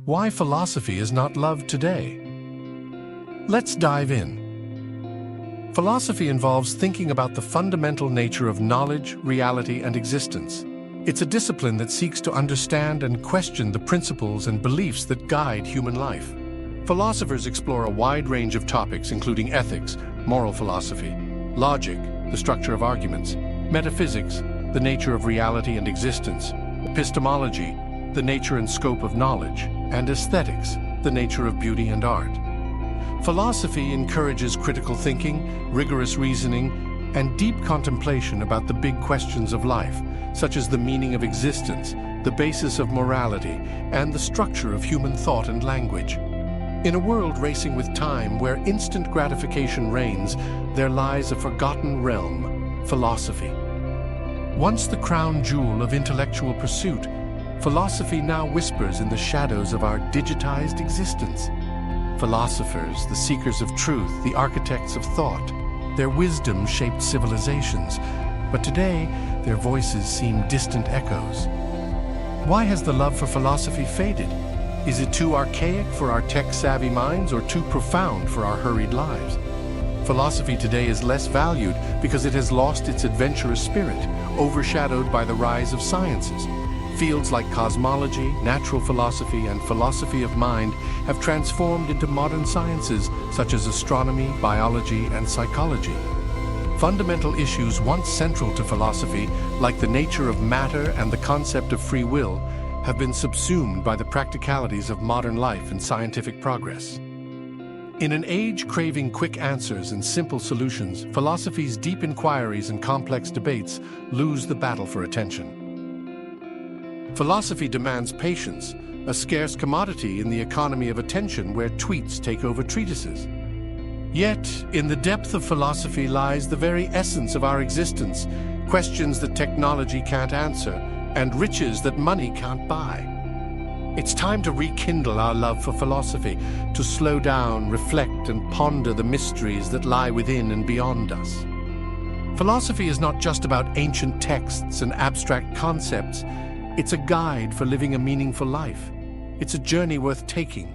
Why philosophy is not loved today. Let's dive in. Philosophy involves thinking about the fundamental nature of knowledge, reality, and existence. It's a discipline that seeks to understand and question the principles and beliefs that guide human life. Philosophers explore a wide range of topics, including ethics, moral philosophy, logic, the structure of arguments, metaphysics, the nature of reality and existence, epistemology, the nature and scope of knowledge, and aesthetics, the nature of beauty and art. Philosophy encourages critical thinking, rigorous reasoning, and deep contemplation about the big questions of life, such as the meaning of existence, the basis of morality, and the structure of human thought and language. In a world racing with time where instant gratification reigns, there lies a forgotten realm, philosophy. Once the crown jewel of intellectual pursuit, philosophy now whispers in the shadows of our digitized existence. Philosophers, the seekers of truth, the architects of thought, their wisdom shaped civilizations, but today their voices seem distant echoes. Why has the love for philosophy faded? Is it too archaic for our tech-savvy minds or too profound for our hurried lives? Philosophy today is less valued because it has lost its adventurous spirit, overshadowed by the rise of sciences. Fields like cosmology, natural philosophy, and philosophy of mind have transformed into modern sciences such as astronomy, biology, and psychology. Fundamental issues once central to philosophy, like the nature of matter and the concept of free will, have been subsumed by the practicalities of modern life and scientific progress. In an age craving quick answers and simple solutions, philosophy's deep inquiries and complex debates lose the battle for attention. Philosophy demands patience, a scarce commodity in the economy of attention where tweets take over treatises. Yet, in the depth of philosophy lies the very essence of our existence, questions that technology can't answer, and riches that money can't buy. It's time to rekindle our love for philosophy, to slow down, reflect, and ponder the mysteries that lie within and beyond us. Philosophy is not just about ancient texts and abstract concepts. It's a guide for living a meaningful life. It's a journey worth taking,